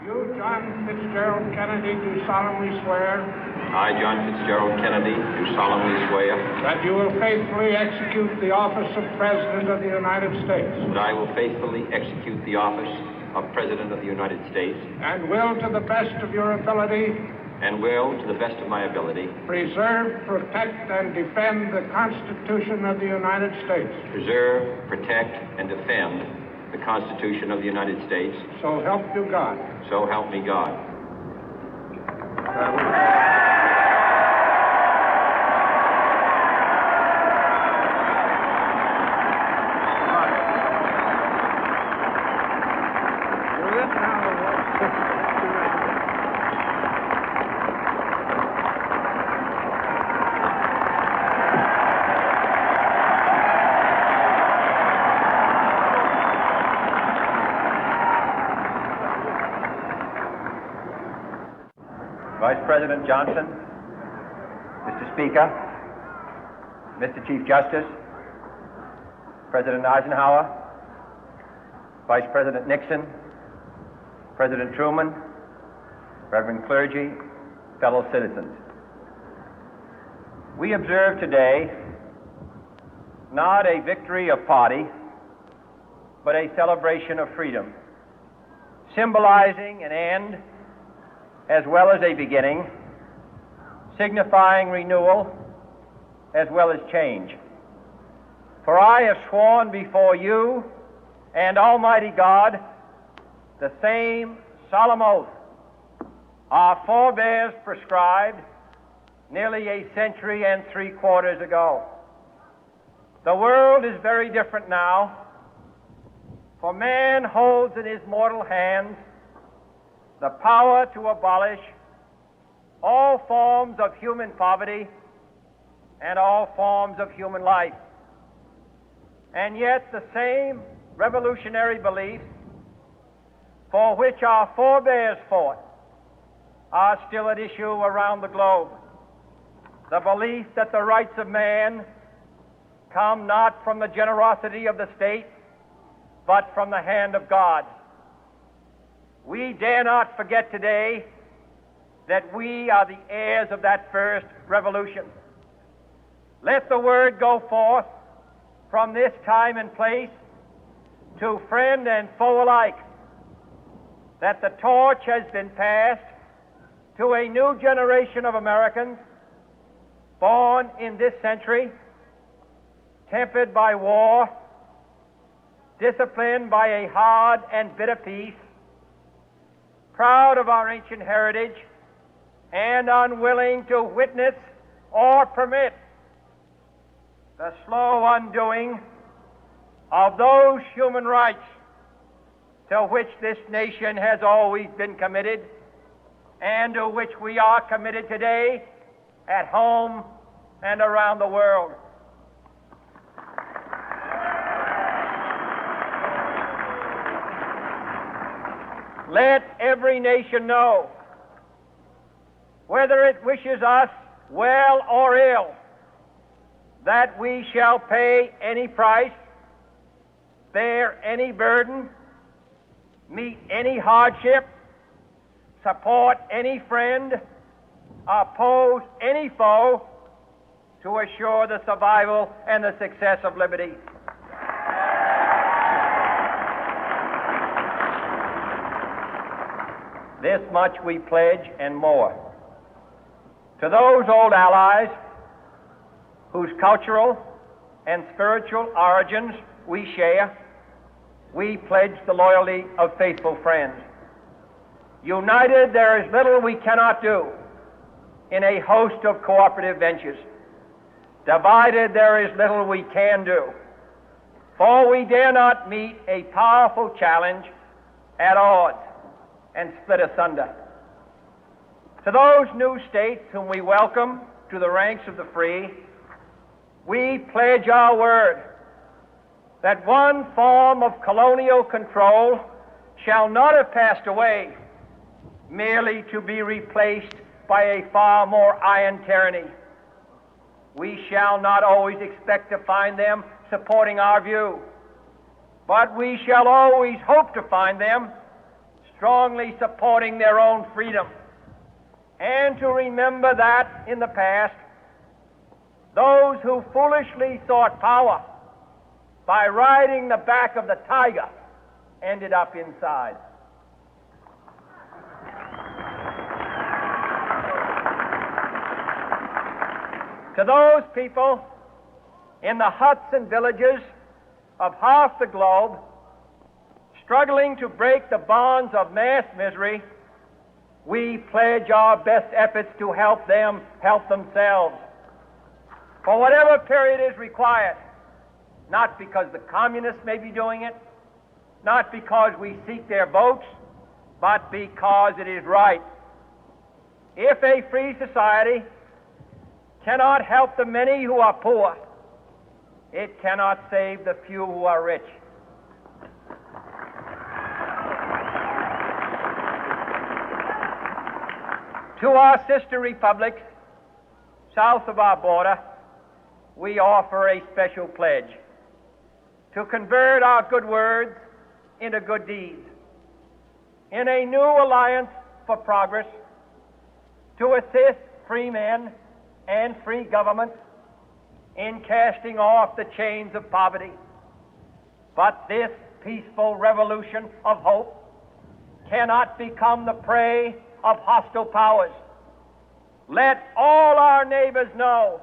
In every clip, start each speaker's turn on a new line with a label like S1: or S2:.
S1: You, John Fitzgerald Kennedy, do solemnly swear.
S2: I, John Fitzgerald Kennedy, do solemnly swear.
S1: That you will faithfully execute the office of President of the United States.
S2: That I will faithfully execute the office of President of the United States.
S1: And will, to the best of your ability.
S2: And will, to the best of my ability.
S1: Preserve, protect, and defend the Constitution of the United States.
S2: Preserve, protect, and defend the Constitution of the United States.
S1: So help you God.
S2: So help me God.
S3: Vice President Johnson, Mr. Speaker, Mr. Chief Justice, President Eisenhower, Vice President Nixon, President Truman, Reverend clergy, fellow citizens. We observe today not a victory of party, but a celebration of freedom, symbolizing an end as well as a beginning, signifying renewal as well as change. For I have sworn before you and Almighty God the same solemn oath our forebears prescribed nearly a century and 3/4 ago. The world is very different now, for man holds in his mortal hands the power to abolish all forms of human poverty and all forms of human life. And yet the same revolutionary beliefs for which our forebears fought are still at issue around the globe. The belief that the rights of man come not from the generosity of the state, but from the hand of God. We dare not forget today that we are the heirs of that first revolution. Let the word go forth from this time and place to friend and foe alike that the torch has been passed to a new generation of Americans born in this century, tempered by war, disciplined by a hard and bitter peace, proud of our ancient heritage, and unwilling to witness or permit the slow undoing of those human rights to which this nation has always been committed and to which we are committed today at home and around the world. Let every nation know, whether it wishes us well or ill, that we shall pay any price, bear any burden, meet any hardship, support any friend, oppose any foe to assure the survival and the success of liberty. This much we pledge and more. To those old allies whose cultural and spiritual origins we share, we pledge the loyalty of faithful friends. United, there is little we cannot do in a host of cooperative ventures. Divided, there is little we can do, for we dare not meet a powerful challenge at odds and split asunder. To those new states whom we welcome to the ranks of the free, we pledge our word that one form of colonial control shall not have passed away, merely to be replaced by a far more iron tyranny. We shall not always expect to find them supporting our view, but we shall always hope to find them strongly supporting their own freedom, and to remember that in the past, those who foolishly sought power by riding the back of the tiger ended up inside. To those people in the huts and villages of half the globe struggling to break the bonds of mass misery, we pledge our best efforts to help them help themselves for whatever period is required, not because the communists may be doing it, not because we seek their votes, but because it is right. If a free society cannot help the many who are poor, it cannot save the few who are rich. To our sister republics south of our border, we offer a special pledge to convert our good words into good deeds, in a new alliance for progress, to assist free men and free governments in casting off the chains of poverty. But this peaceful revolution of hope cannot become the prey of hostile powers. Let all our neighbors know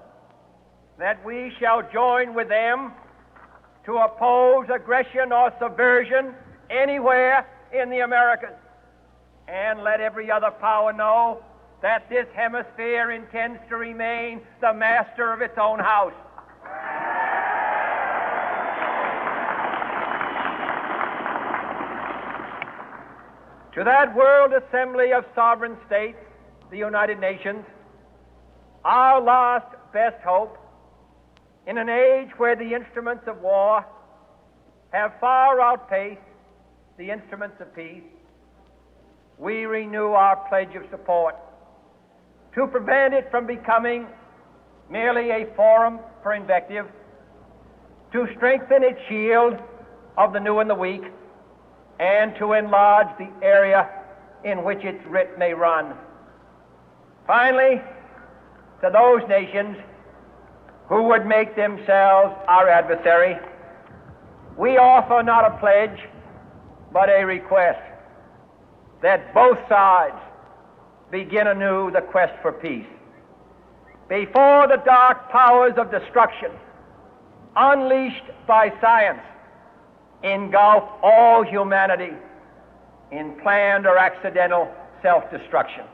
S3: that we shall join with them to oppose aggression or subversion anywhere in the Americas. And let every other power know that this hemisphere intends to remain the master of its own house. To that World Assembly of Sovereign States, the United Nations, our last best hope, in an age where the instruments of war have far outpaced the instruments of peace, we renew our pledge of support to prevent it from becoming merely a forum for invective, to strengthen its shield of the new and the weak, and to enlarge the area in which its writ may run. Finally, to those nations who would make themselves our adversary, we offer not a pledge, but a request that both sides begin anew the quest for peace. Before the dark powers of destruction, unleashed by science, engulf all humanity in planned or accidental self-destruction,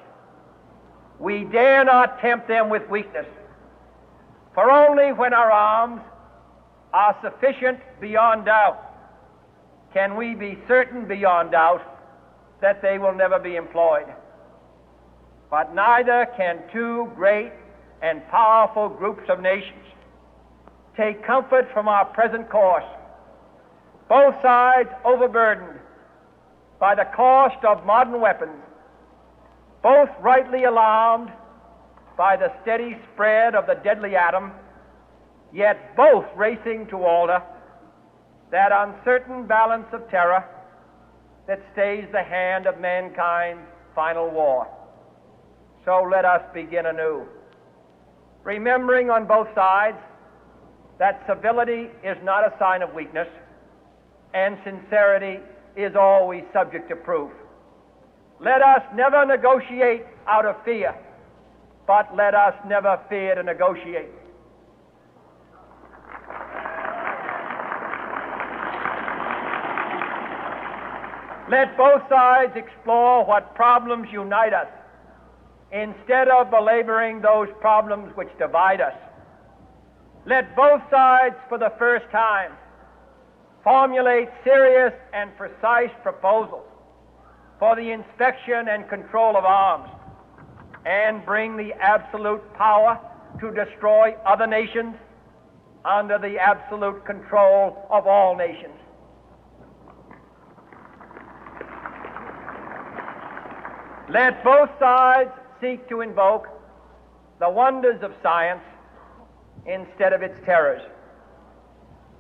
S3: we dare not tempt them with weakness, for only when our arms are sufficient beyond doubt can we be certain beyond doubt that they will never be employed. But neither can two great and powerful groups of nations take comfort from our present course, both sides overburdened by the cost of modern weapons, both rightly alarmed by the steady spread of the deadly atom, yet both racing to alter that uncertain balance of terror that stays the hand of mankind's final war. So let us begin anew, remembering on both sides that civility is not a sign of weakness, and sincerity is always subject to proof. Let us never negotiate out of fear, but let us never fear to negotiate. Let both sides explore what problems unite us, instead of belaboring those problems which divide us. Let both sides, for the first time, formulate serious and precise proposals for the inspection and control of arms, and bring the absolute power to destroy other nations under the absolute control of all nations. Let both sides seek to invoke the wonders of science instead of its terrors.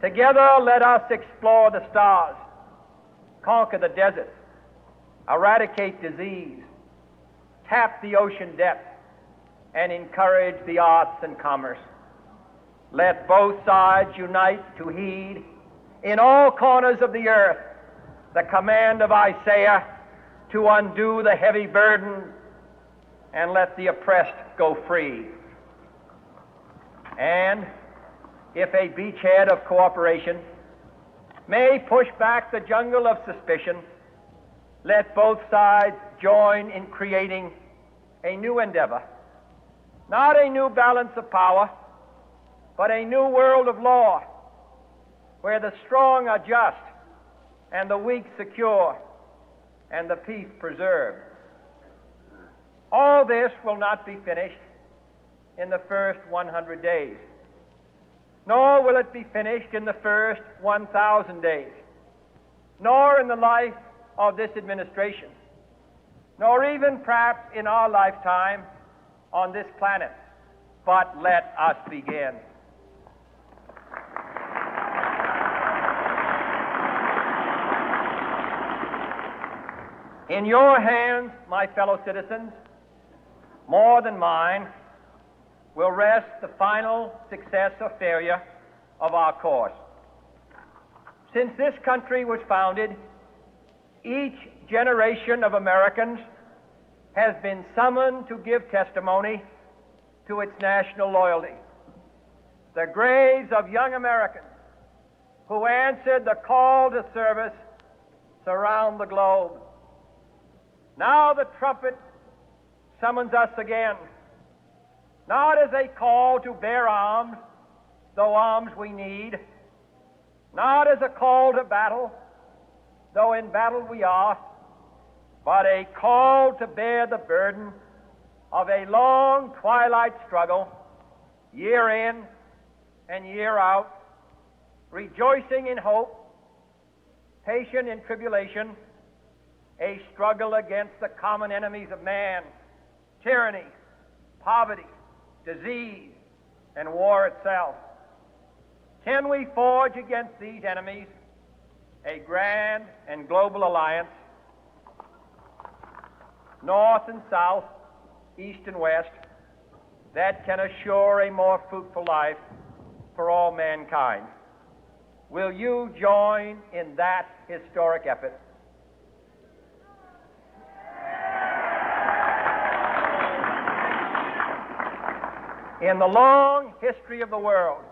S3: Together, let us explore the stars, conquer the deserts, eradicate disease, tap the ocean depth, and encourage the arts and commerce. Let both sides unite to heed in all corners of the earth the command of Isaiah to undo the heavy burden and let the oppressed go free. And if a beachhead of cooperation may push back the jungle of suspicion, let both sides join in creating a new endeavor, not a new balance of power, but a new world of law, where the strong are just and the weak secure and the peace preserved. All this will not be finished in the first 100 days, nor will it be finished in the first 1,000 days, nor in the life of this administration, nor even perhaps in our lifetime on this planet. But let us begin. In your hands, my fellow citizens, more than mine, will rest the final success or failure of our course. Since this country was founded, each generation of Americans has been summoned to give testimony to its national loyalty. The graves of young Americans who answered the call to service surround the globe. Now the trumpet summons us again, not as a call to bear arms, though arms we need, not as a call to battle, though in battle we are, but a call to bear the burden of a long twilight struggle, year in and year out, rejoicing in hope, patient in tribulation, a struggle against the common enemies of man, tyranny, poverty, disease, and war itself. Can we forge against these enemies a grand and global alliance, north and south, east and west, that can assure a more fruitful life for all mankind? Will you join in that historic effort? In the long history of the world,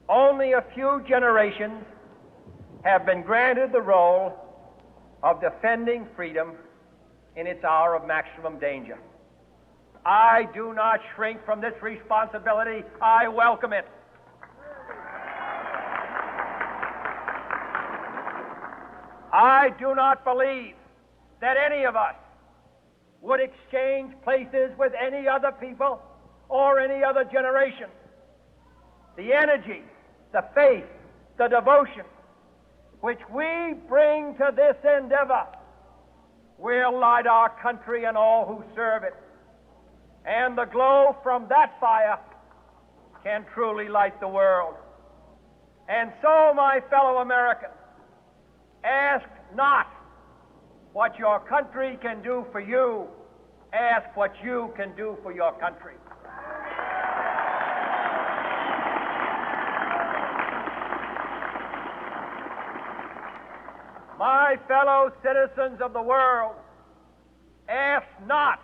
S3: only a few generations have been granted the role of defending freedom in its hour of maximum danger. I do not shrink from this responsibility. I welcome it. I do not believe that any of us would exchange places with any other people or any other generation. The energy, the faith, the devotion which we bring to this endeavor will light our country and all who serve it. And the glow from that fire can truly light the world. And so, my fellow Americans, ask not what your country can do for you. Ask what you can do for your country. My fellow citizens of the world, ask not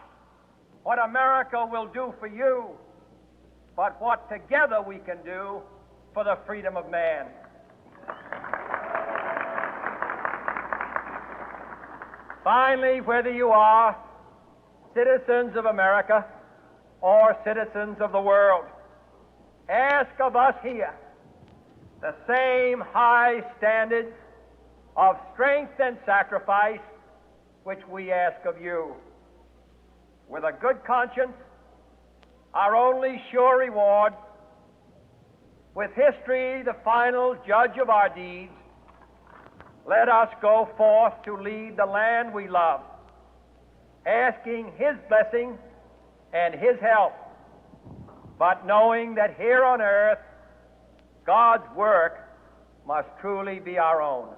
S3: what America will do for you, but what together we can do for the freedom of man. Finally, whether you are citizens of America or citizens of the world, ask of us here the same high standards of strength and sacrifice which we ask of you. With a good conscience, our only sure reward, with history the final judge of our deeds, let us go forth to lead the land we love, asking His blessing and His help, but knowing that here on earth God's work must truly be our own.